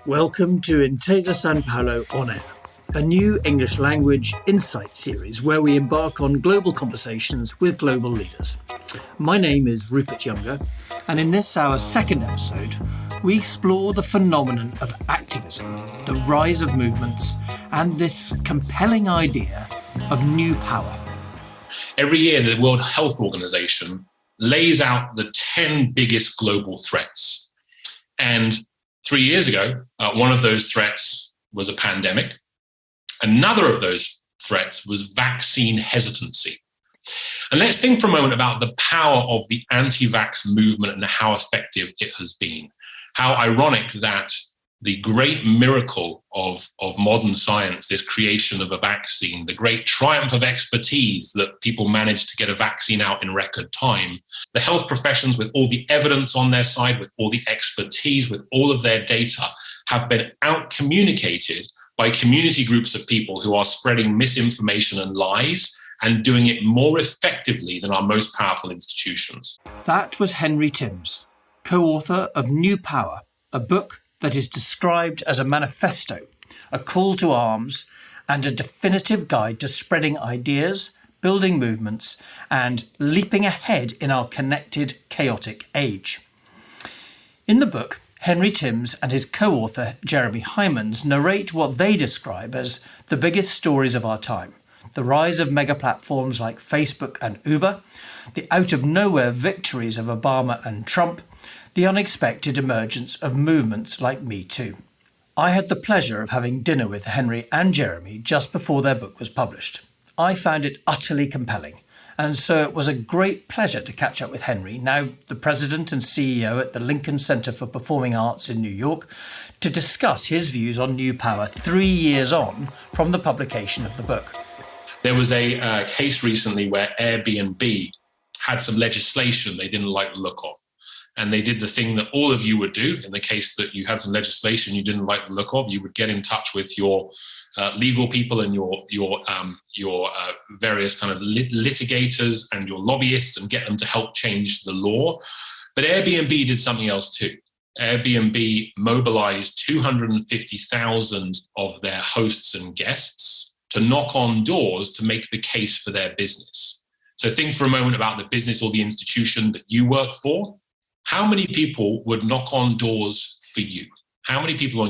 Welcome to Intesa Sanpaolo On Air, a new English language insight series where we embark on global conversations with global leaders. My name is Rupert Younger, and in this, our second episode, we explore the phenomenon of activism, the rise of movements, and this compelling idea of new power. Every year, the World Health Organization lays out the 10 biggest global threats. And 3 years ago, one of those threats was a pandemic. Another of those threats was vaccine hesitancy. And let's think for a moment about the power of the anti-vax movement and how effective it has been. How ironic that the great miracle of modern science, this creation of a vaccine, the great triumph of expertise that people managed to get a vaccine out in record time, the health professions with all the evidence on their side, with all the expertise, with all of their data, have been out-communicated by community groups of people who are spreading misinformation and lies and doing it more effectively than our most powerful institutions. That was Henry Timms, co-author of New Power, a book that is described as a manifesto, a call to arms, and a definitive guide to spreading ideas, building movements, and leaping ahead in our connected, chaotic age. In the book, Henry Timms and his co-author Jeremy Heimans narrate what they describe as the biggest stories of our time: the rise of mega platforms like Facebook and Uber, the out-of-nowhere victories of Obama and Trump, the unexpected emergence of movements like Me Too. I had the pleasure of having dinner with Henry and Jeremy just before their book was published. I found it utterly compelling, and so it was a great pleasure to catch up with Henry, now the president and CEO at the Lincoln Center for Performing Arts in New York, to discuss his views on New Power 3 years on from the publication of the book. There was a case recently where Airbnb had some legislation they didn't like the look of. And they did the thing that all of you would do in the case that you had some legislation you didn't like the look of. You would get in touch with your legal people and your various kind of litigators and your lobbyists and get them to help change the law. But Airbnb did something else too. Airbnb mobilized 250,000 of their hosts and guests to knock on doors to make the case for their business. So think for a moment about the business or the institution that you work for. How many people would knock on doors for you? How many people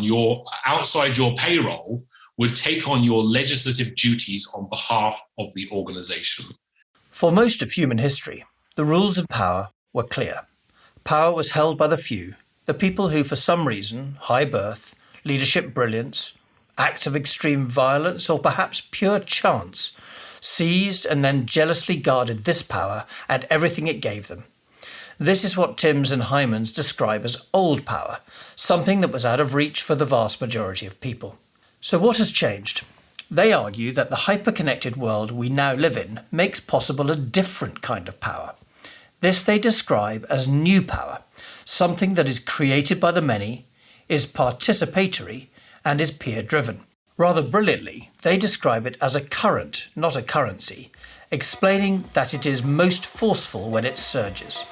outside your payroll would take on your legislative duties on behalf of the organization? For most of human history, the rules of power were clear. Power was held by the few, the people who, for some reason, high birth, leadership brilliance, acts of extreme violence, or perhaps pure chance, seized and then jealously guarded this power and everything it gave them. This is what Timms and Heimans describe as old power, something that was out of reach for the vast majority of people. So what has changed? They argue that the hyper-connected world we now live in makes possible a different kind of power. This they describe as new power, something that is created by the many, is participatory, and is peer-driven. Rather brilliantly, they describe it as a current, not a currency, explaining that it is most forceful when it surges.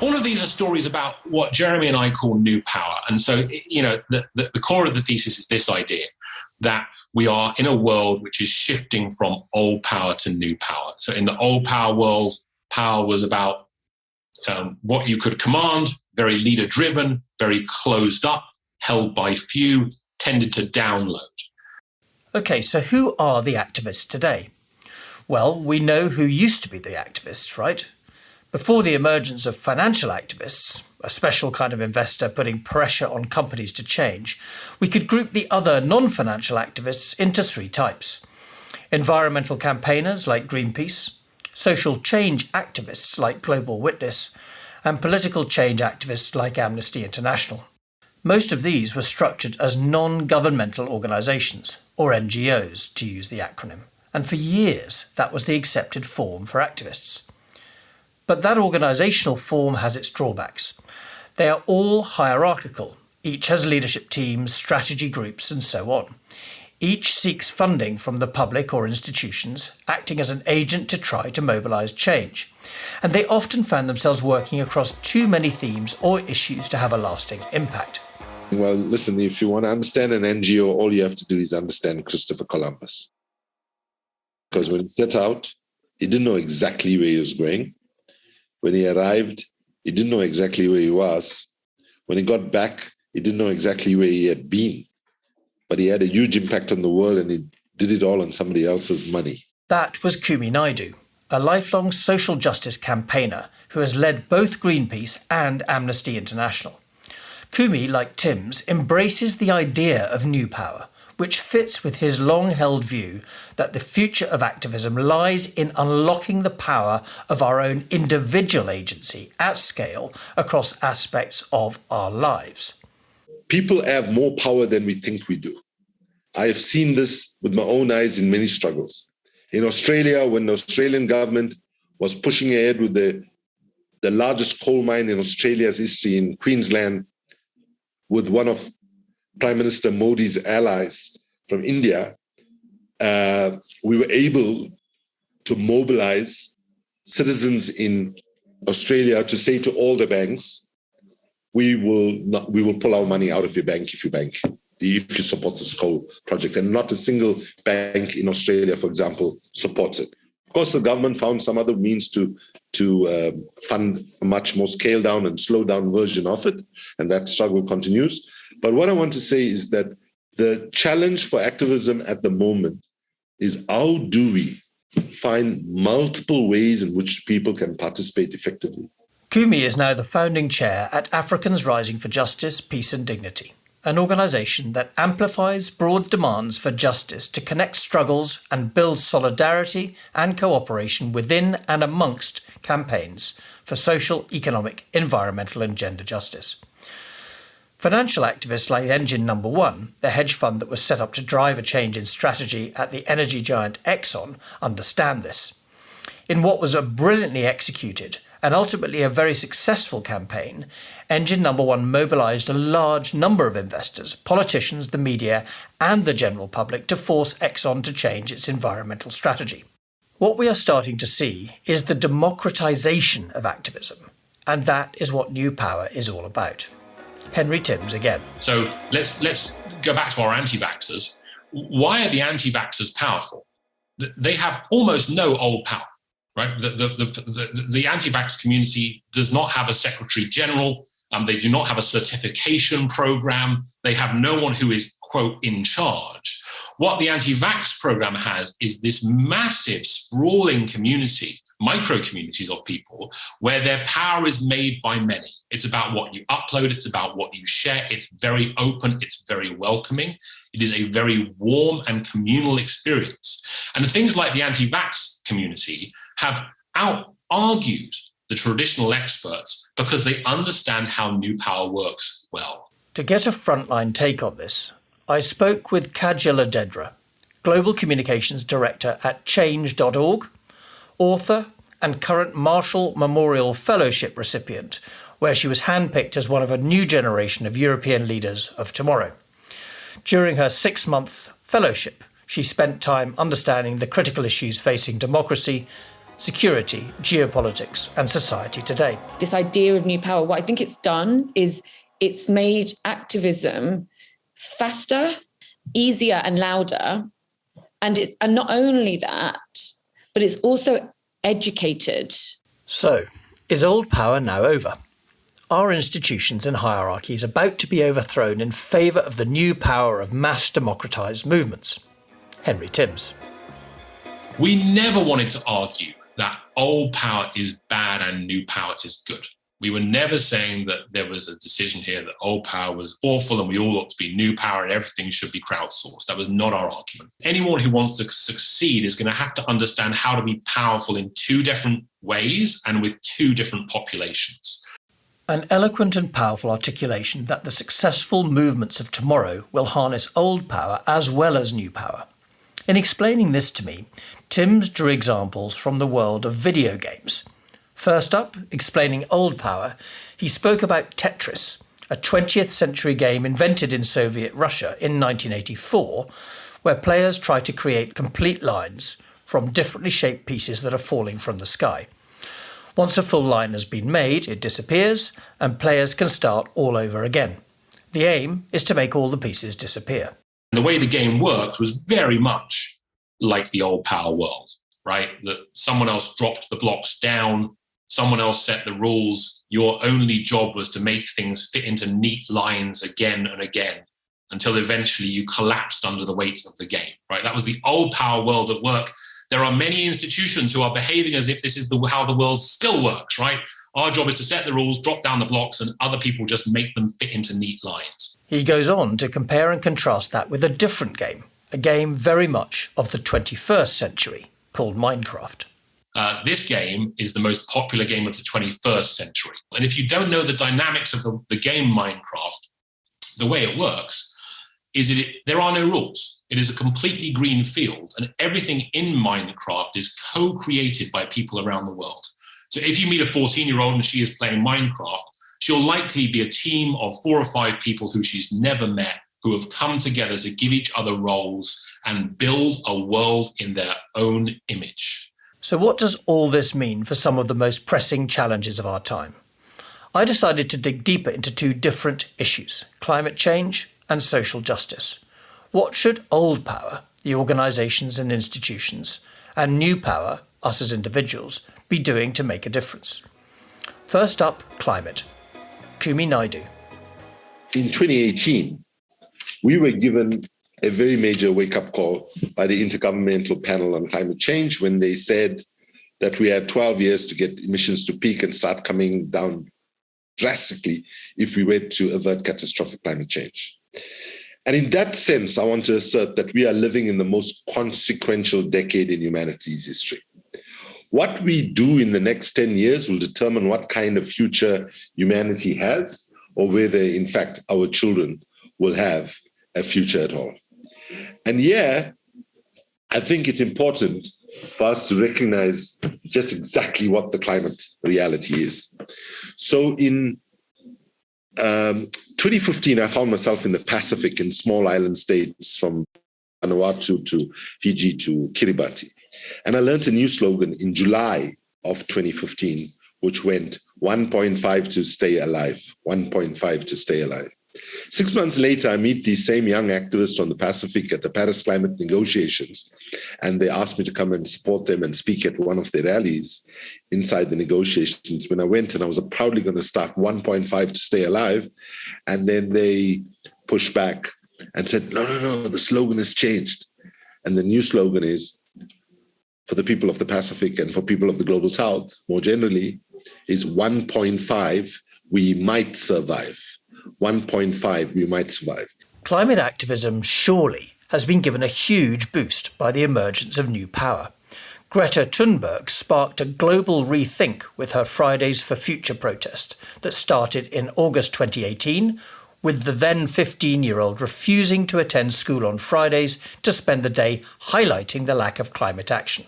All of these are stories about what Jeremy and I call new power. And so, the core of the thesis is this idea that we are in a world which is shifting from old power to new power. So in the old power world, power was about what you could command, very leader-driven, very closed up, held by few, tended to download. Okay, so who are the activists today? Well, we know who used to be the activists, right? Before the emergence of financial activists, a special kind of investor putting pressure on companies to change, we could group the other non-financial activists into 3 types. Environmental campaigners like Greenpeace, social change activists like Global Witness, and political change activists like Amnesty International. Most of these were structured as non-governmental organisations, or NGOs to use the acronym, and for years that was the accepted form for activists. But that organisational form has its drawbacks. They are all hierarchical. Each has leadership teams, strategy groups, and so on. Each seeks funding from the public or institutions, acting as an agent to try to mobilise change. And they often found themselves working across too many themes or issues to have a lasting impact. Well, listen, if you want to understand an NGO, all you have to do is understand Christopher Columbus. Because when he set out, he didn't know exactly where he was going. When he arrived, he didn't know exactly where he was. When he got back, he didn't know exactly where he had been. But he had a huge impact on the world, and he did it all on somebody else's money. That was Kumi Naidu, a lifelong social justice campaigner who has led both Greenpeace and Amnesty International. Kumi, like Tim's, embraces the idea of new power, which fits with his long-held view that the future of activism lies in unlocking the power of our own individual agency at scale across aspects of our lives. People have more power than we think we do. I have seen this with my own eyes in many struggles. In Australia, when the Australian government was pushing ahead with the largest coal mine in Australia's history in Queensland, with one of Prime Minister Modi's allies from India, we were able to mobilize citizens in Australia to say to all the banks, we will pull our money out of your bank if you support this coal project. And not a single bank in Australia, for example, supports it. Of course, the government found some other means to fund a much more scaled down and slowed down version of it, and that struggle continues. But what I want to say is that the challenge for activism at the moment is, how do we find multiple ways in which people can participate effectively? Kumi is now the founding chair at Africans Rising for Justice, Peace and Dignity, an organisation that amplifies broad demands for justice to connect struggles and build solidarity and cooperation within and amongst campaigns for social, economic, environmental and gender justice. Financial activists like Engine No. 1, the hedge fund that was set up to drive a change in strategy at the energy giant Exxon, understand this. In what was a brilliantly executed and ultimately a very successful campaign, Engine No. 1 mobilised a large number of investors, politicians, the media and the general public to force Exxon to change its environmental strategy. What we are starting to see is the democratisation of activism, and that is what New Power is all about. Henry Timms again. So let's go back to our anti-vaxxers. Why are the anti-vaxxers powerful? They have almost no old power, right? The anti-vax community does not have a secretary general. They do not have a certification program. They have no one who is, quote, in charge. What the anti-vax program has is this massive sprawling community, micro communities of people where their power is made by many. It's about what you upload. It's about what you share. It's very open. It's very welcoming. It is a very warm and communal experience. And things like the anti-vax community have out-argued the traditional experts because they understand how New Power works well. To get a frontline take on this, I spoke with Kajal Odedra, Global Communications Director at Change.org, author and current Marshall Memorial Fellowship recipient, where she was handpicked as one of a new generation of European leaders of tomorrow. During her 6-month fellowship, she spent time understanding the critical issues facing democracy, security, geopolitics and society today. This idea of New Power, what I think it's done is it's made activism faster, easier and louder. And not only that, but it's also educated. So, is old power now over? Are institutions and hierarchies about to be overthrown in favour of the new power of mass democratised movements? Henry Timms. We never wanted to argue that old power is bad and new power is good. We were never saying that there was a decision here that old power was awful and we all ought to be new power and everything should be crowdsourced. That was not our argument. Anyone who wants to succeed is going to have to understand how to be powerful in two different ways and with two different populations. An eloquent and powerful articulation that the successful movements of tomorrow will harness old power as well as new power. In explaining this to me, Timms drew examples from the world of video games. First up, explaining old power, he spoke about Tetris, a 20th century game invented in Soviet Russia in 1984, where players try to create complete lines from differently shaped pieces that are falling from the sky. Once a full line has been made, it disappears, and players can start all over again. The aim is to make all the pieces disappear. And the way the game worked was very much like the old power world, right? That someone else dropped the blocks down, someone else set the rules. Your only job was to make things fit into neat lines again and again until eventually you collapsed under the weight of the game, right? That was the old power world at work. There are many institutions who are behaving as if this is how the world still works, right? Our job is to set the rules, drop down the blocks, and other people just make them fit into neat lines. He goes on to compare and contrast that with a different game, a game very much of the 21st century called Minecraft. This game is the most popular game of the 21st century. And if you don't know the dynamics of the game Minecraft, the way it works is there are no rules. It is a completely green field, and everything in Minecraft is co-created by people around the world. So if you meet a 14-year-old and she is playing Minecraft, she'll likely be a team of 4 or 5 people who she's never met, who have come together to give each other roles and build a world in their own image. So what does all this mean for some of the most pressing challenges of our time? I decided to dig deeper into 2 different issues, climate change and social justice. What should old power, the organisations and institutions, and new power, us as individuals, be doing to make a difference? First up, climate. Kumi Naidu. In 2018, we were given a very major wake-up call by the Intergovernmental Panel on Climate Change when they said that we had 12 years to get emissions to peak and start coming down drastically if we were to avert catastrophic climate change. And in that sense, I want to assert that we are living in the most consequential decade in humanity's history. What we do in the next 10 years will determine what kind of future humanity has, or whether, in fact, our children will have a future at all. And I think it's important for us to recognize just exactly what the climate reality is. So in 2015, I found myself in the Pacific in small island states from Vanuatu to Fiji to Kiribati. And I learned a new slogan in July of 2015, which went 1.5 to stay alive, 1.5 to stay alive. 6 months later, I meet these same young activists from the Pacific at the Paris climate negotiations, and they asked me to come and support them and speak at one of their rallies inside the negotiations. When I went, and I was proudly going to start 1.5 to stay alive, and then they pushed back and said, no, the slogan has changed. And the new slogan is, for the people of the Pacific and for people of the Global South, more generally, is 1.5, we might survive. 1.5, we might survive. Climate activism surely has been given a huge boost by the emergence of new power. Greta Thunberg sparked a global rethink with her Fridays for Future protest that started in August 2018, with the then 15-year-old refusing to attend school on Fridays to spend the day highlighting the lack of climate action.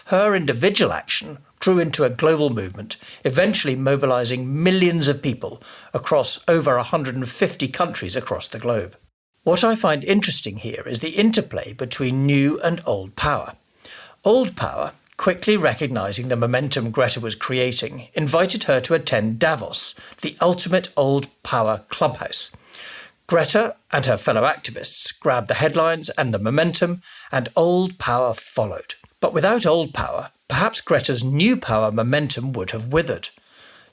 Her individual action grew into a global movement, eventually mobilising millions of people across over 150 countries across the globe. What I find interesting here is the interplay between new and old power. Old power, quickly recognising the momentum Greta was creating, invited her to attend Davos, the ultimate old power clubhouse. Greta and her fellow activists grabbed the headlines and the momentum, and old power followed. But without old power, perhaps Greta's new power momentum would have withered.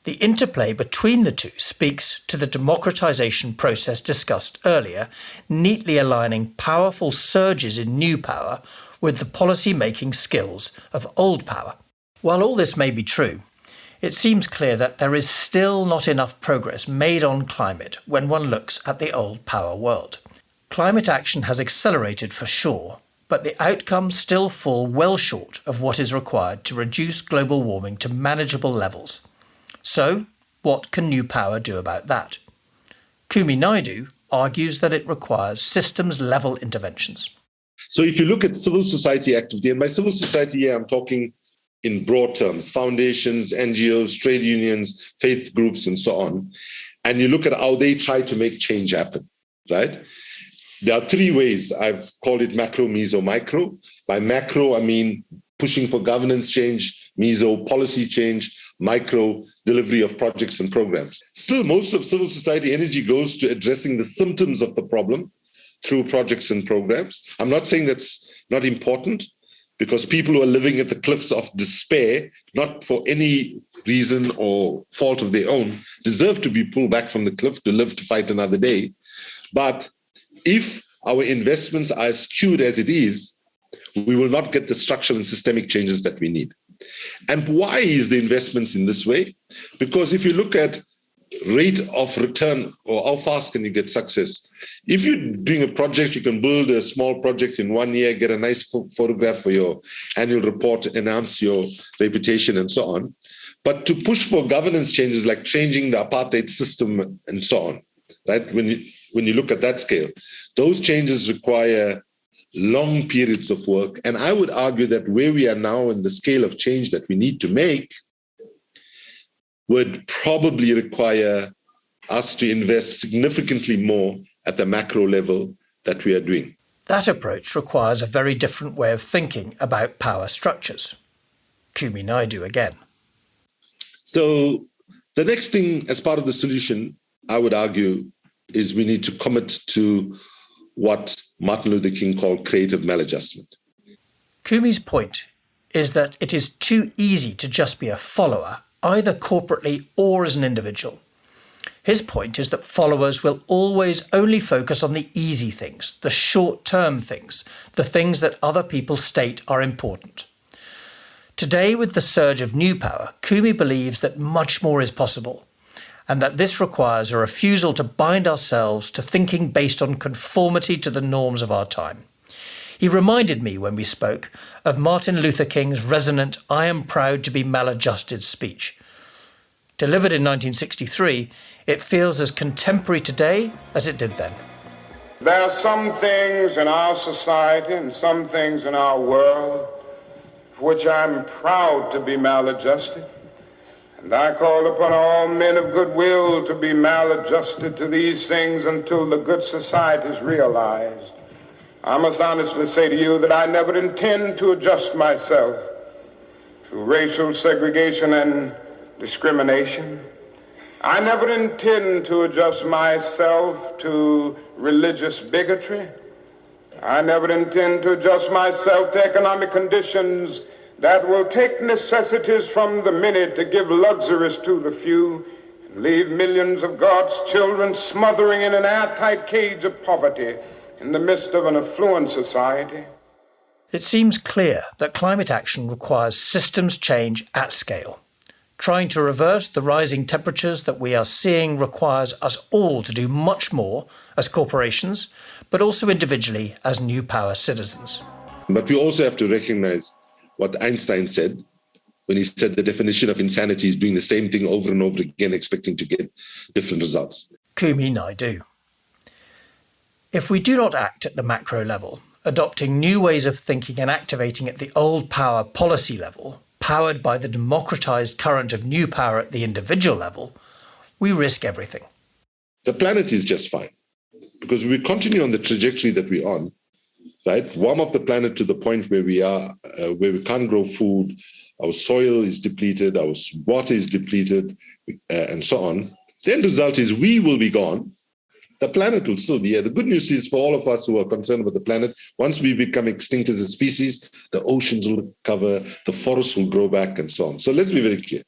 The interplay between the two speaks to the democratisation process discussed earlier, neatly aligning powerful surges in new power with the policy-making skills of old power. While all this may be true, it seems clear that there is still not enough progress made on climate when one looks at the old power world. Climate action has accelerated for sure, but the outcomes still fall well short of what is required to reduce global warming to manageable levels. So, what can new power do about that? Kumi Naidu argues that it requires systems-level interventions. So if you look at civil society activity, and by civil society here, I'm talking in broad terms, foundations, NGOs, trade unions, faith groups, and so on, and you look at how they try to make change happen, right? There are 3 ways. I've called it macro, meso, micro. By macro, I mean pushing for governance change, meso policy change, micro delivery of projects and programs. Still, most of civil society energy goes to addressing the symptoms of the problem through projects and programs. I'm not saying that's not important, because people who are living at the cliffs of despair, not for any reason or fault of their own, deserve to be pulled back from the cliff to live to fight another day. But if our investments are as skewed as it is, we will not get the structural and systemic changes that we need. And why is the investments in this way? Because if you look at rate of return, or how fast can you get success? If you're doing a project, you can build a small project in 1 year, get a nice photograph for your annual report, enhance your reputation and so on. But to push for governance changes like changing the apartheid system and so on, right? When you look at that scale, those changes require long periods of work. And I would argue that where we are now in the scale of change that we need to make would probably require us to invest significantly more at the macro level that we are doing. That approach requires a very different way of thinking about power structures. Kumi Naidu again. So the next thing as part of the solution, I would argue, is we need to commit to what Martin Luther King called creative maladjustment. Kumi's point is that it is too easy to just be a follower, either corporately or as an individual. His point is that followers will always only focus on the easy things, the short-term things, the things that other people state are important. Today, with the surge of new power, Kumi believes that much more is possible, and that this requires a refusal to bind ourselves to thinking based on conformity to the norms of our time. He reminded me when we spoke of Martin Luther King's resonant "I am proud to be maladjusted" speech. Delivered in 1963, it feels as contemporary today as it did then. There are some things in our society and some things in our world for which I'm proud to be maladjusted. And I call upon all men of goodwill to be maladjusted to these things until the good society is realized. I must honestly say to you that I never intend to adjust myself through racial segregation and discrimination. I never intend to adjust myself to religious bigotry. I never intend to adjust myself to economic conditions that will take necessities from the many to give luxuries to the few and leave millions of God's children smothering in an airtight cage of poverty in the midst of an affluent society. It seems clear that climate action requires systems change at scale. Trying to reverse the rising temperatures that we are seeing requires us all to do much more as corporations, but also individually as new power citizens. But we also have to recognize what Einstein said when he said the definition of insanity is doing the same thing over and over again, expecting to get different results. Kumi Naidu. If we do not act at the macro level, adopting new ways of thinking and activating at the old power policy level, powered by the democratized current of new power at the individual level, we risk everything. The planet is just fine, because we continue on the trajectory that we're on, right? Warm up the planet to the point where we are, where we can't grow food, our soil is depleted, our water is depleted, and so on. The end result is we will be gone. The planet will still be here. The good news is for all of us who are concerned about the planet, once we become extinct as a species, the oceans will recover, the forests will grow back, and so on. So let's be very clear.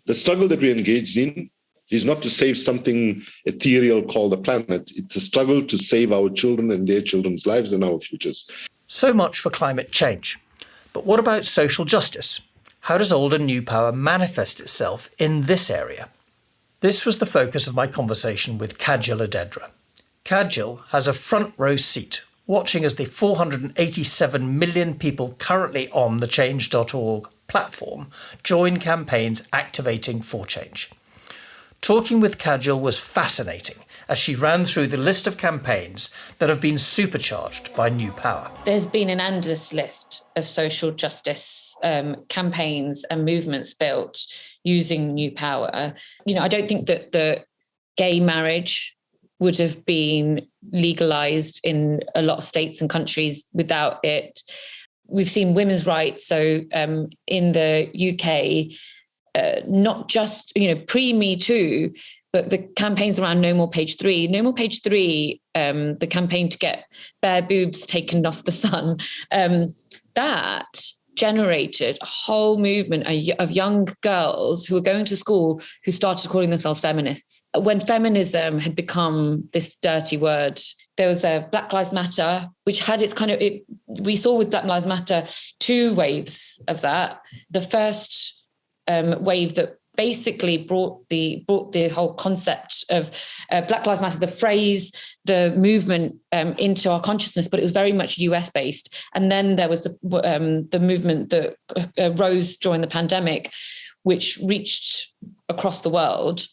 The struggle that we're engaged in is not to save something ethereal called the planet. It's a struggle to save our children and their children's lives and our futures. So much for climate change. But what about social justice? How does old and new power manifest itself in this area? This was the focus of my conversation with Kajal Odedra. Kajal has a front row seat, watching as the 487 million people currently on the Change.org platform join campaigns activating for change. Talking with Kajal was fascinating as she ran through the list of campaigns that have been supercharged by new power. There's been an endless list of social justice campaigns and movements built using new power. I don't think that the gay marriage would have been legalized in a lot of states and countries without it. we've seen women's rights. So in the UK, not just, pre-Me Too, but the campaigns around No More Page 3. No More Page 3, the campaign to get bare boobs taken off the sun, that generated a whole movement of young girls who were going to school who started calling themselves feminists. When feminism had become this dirty word, there was a Black Lives Matter, which had its we saw with Black Lives Matter 2 waves of that. The first wave that basically brought the whole concept of Black Lives Matter, the phrase, the movement into our consciousness, but it was very much US based. And then there was the movement that rose during the pandemic, which reached across the world.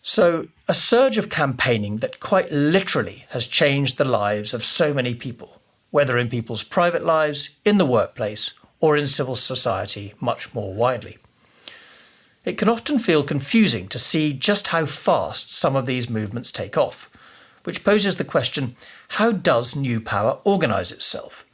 So a surge of campaigning that quite literally has changed the lives of so many people, whether in people's private lives, in the workplace, or in civil society much more widely. It can often feel confusing to see just how fast some of these movements take off, which poses the question, how does new power organise itself?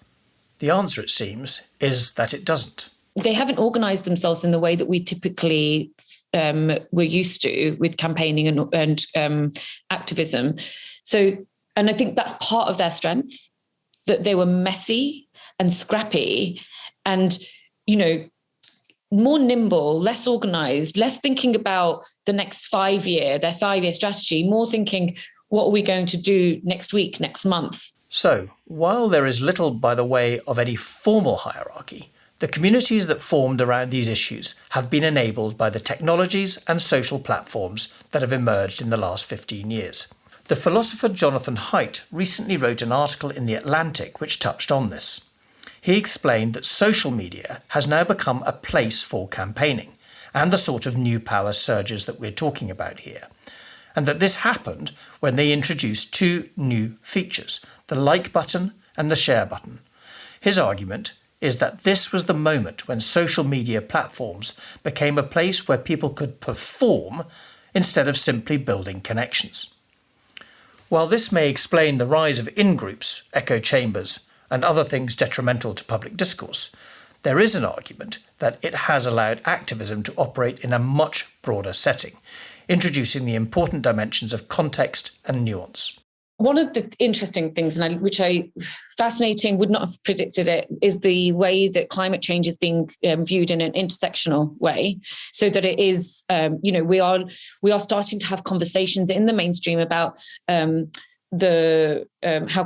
The answer, it seems, is that it doesn't. They haven't organised themselves in the way that we typically we're used to with campaigning and activism. And I think that's part of their strength, that they were messy and scrappy and, more nimble, less organised, less thinking about the next 5 year, their 5-year strategy, more thinking, what are we going to do next week, next month? So, while there is little by the way of any formal hierarchy, the communities that formed around these issues have been enabled by the technologies and social platforms that have emerged in the last 15 years. The philosopher Jonathan Haidt recently wrote an article in The Atlantic which touched on this. He explained that social media has now become a place for campaigning and the sort of new power surges that we're talking about here, and that this happened when they introduced 2 new features, the like button and the share button. His argument is that this was the moment when social media platforms became a place where people could perform instead of simply building connections. While this may explain the rise of in-groups, echo chambers, and other things detrimental to public discourse, there is an argument that it has allowed activism to operate in a much broader setting, introducing the important dimensions of context and nuance. One of the interesting things, fascinating, would not have predicted it, is the way that climate change is being viewed in an intersectional way. So that it is, we are starting to have conversations in the mainstream about how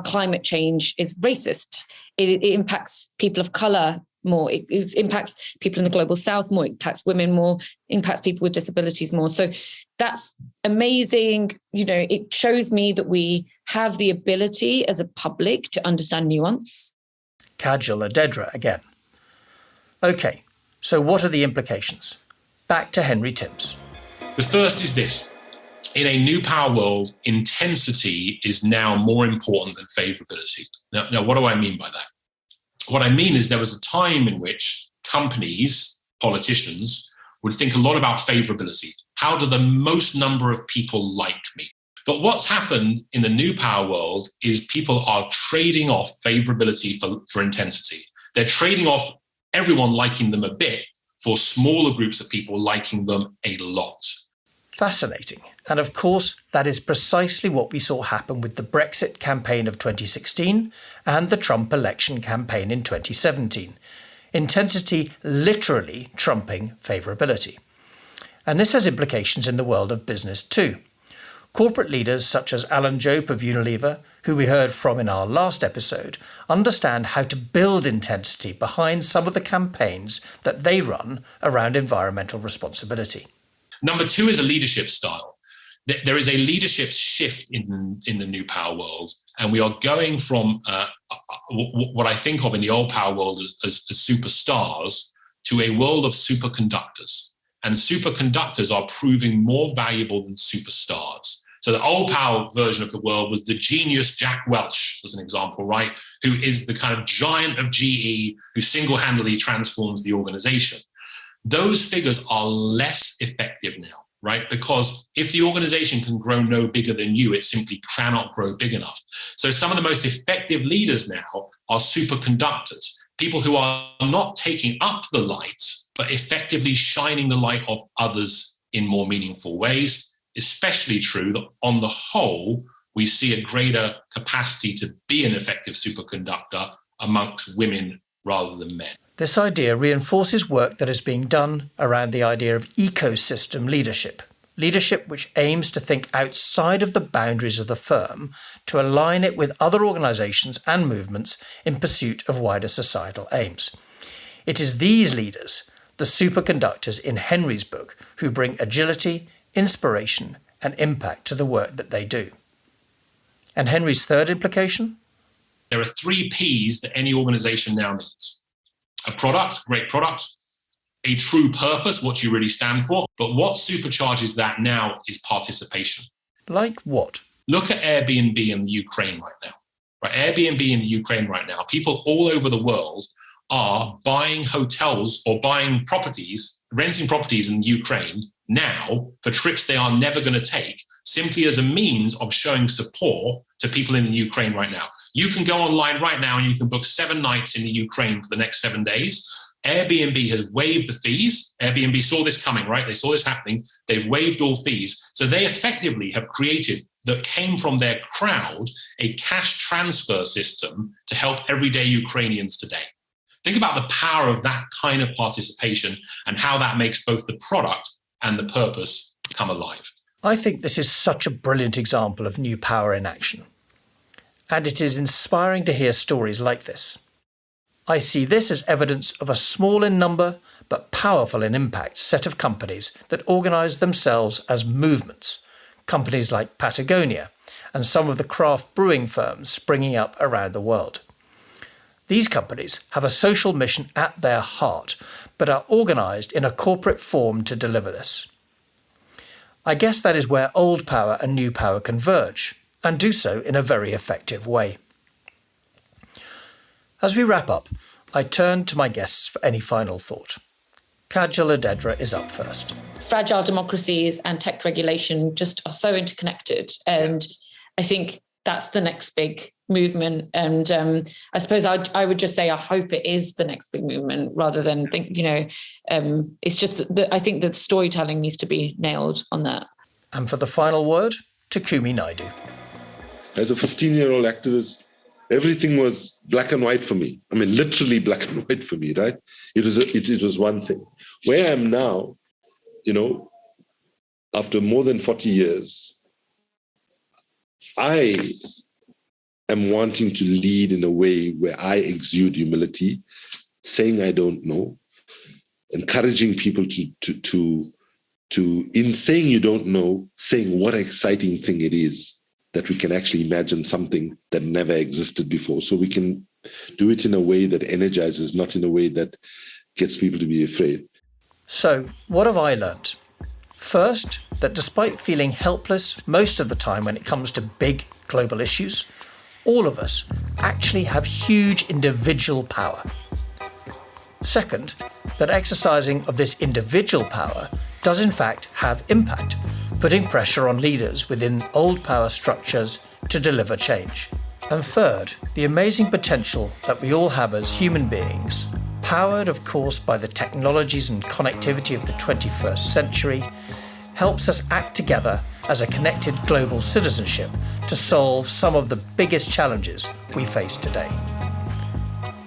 climate change is racist. It impacts people of colour more. It impacts people in the global south more. It impacts women more. Impacts people with disabilities more. So that's amazing. It shows me that we have the ability as a public to understand nuance. Kajal Odedra again. Okay, so what are the implications? Back to Henry Timms. The first is this. In a new power world, intensity is now more important than favourability. Now, what do I mean by that? What I mean is there was a time in which companies, politicians, would think a lot about favourability. How do the most number of people like me? But what's happened in the new power world is people are trading off favourability for intensity. They're trading off everyone liking them a bit for smaller groups of people liking them a lot. Fascinating. And of course, that is precisely what we saw happen with the Brexit campaign of 2016 and the Trump election campaign in 2017. Intensity literally trumping favourability. And this has implications in the world of business too. Corporate leaders such as Alan Jope of Unilever, who we heard from in our last episode, understand how to build intensity behind some of the campaigns that they run around environmental responsibility. Number 2 is a leadership style. There is a leadership shift in the new power world, and we are going from what I think of in the old power world as superstars to a world of superconductors. And superconductors are proving more valuable than superstars. So the old power version of the world was the genius Jack Welch, as an example, right? Who is the kind of giant of GE who single-handedly transforms the organization. Those figures are less effective now, right? Because if the organization can grow no bigger than you, it simply cannot grow big enough. So some of the most effective leaders now are superconductors, people who are not taking up the light, but effectively shining the light of others in more meaningful ways. Especially true that on the whole, we see a greater capacity to be an effective superconductor amongst women rather than men. This idea reinforces work that is being done around the idea of ecosystem leadership. Leadership which aims to think outside of the boundaries of the firm to align it with other organisations and movements in pursuit of wider societal aims. It is these leaders, the superconductors in Henry's book, who bring agility, inspiration and impact to the work that they do. And Henry's third implication? There are 3 Ps that any organisation now needs. A product, great product, a true purpose, what you really stand for, but what supercharges that now is participation. Like what? Look at Airbnb in the Ukraine right now. Right? Airbnb in the Ukraine right now, people all over the world are buying hotels or buying properties, renting properties in Ukraine now for trips they are never going to take, simply as a means of showing support to people in the Ukraine right now. You can go online right now and you can book 7 nights in the Ukraine for the next 7 days. Airbnb has waived the fees. Airbnb saw this coming, right? They saw this happening. They've waived all fees. So they effectively have created, that came from their crowd, a cash transfer system to help everyday Ukrainians today. Think about the power of that kind of participation and how that makes both the product and the purpose come alive. I think this is such a brilliant example of new power in action. And it is inspiring to hear stories like this. I see this as evidence of a small in number but powerful in impact set of companies that organise themselves as movements, companies like Patagonia and some of the craft brewing firms springing up around the world. These companies have a social mission at their heart, but are organised in a corporate form to deliver this. I guess that is where old power and new power converge, and do so in a very effective way. As we wrap up, I turn to my guests for any final thought. Kajal Odedra is up first. Fragile democracies and tech regulation just are so interconnected, and I think that's the next big movement. And I suppose I would just say I hope it is the next big movement rather than think, it's just that I think that storytelling needs to be nailed on that. And for the final word, to Kumi Naidu. As a 15-year-old activist, everything was black and white for me. I mean, literally black and white for me, right? It was one thing. Where I am now, after more than 40 years, I am wanting to lead in a way where I exude humility, saying I don't know, encouraging people to in saying you don't know, saying what an exciting thing it is that we can actually imagine something that never existed before. So we can do it in a way that energizes, not in a way that gets people to be afraid. So what have I learnt? First, that despite feeling helpless most of the time when it comes to big global issues, all of us actually have huge individual power. Second, that exercising of this individual power does in fact have impact, putting pressure on leaders within old power structures to deliver change. And third, the amazing potential that we all have as human beings, powered of course by the technologies and connectivity of the 21st century, helps us act together as a connected global citizenship to solve some of the biggest challenges we face today.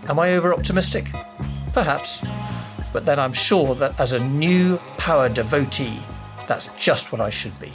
Am I over-optimistic? Perhaps, but then I'm sure that as a new power devotee, that's just what I should be.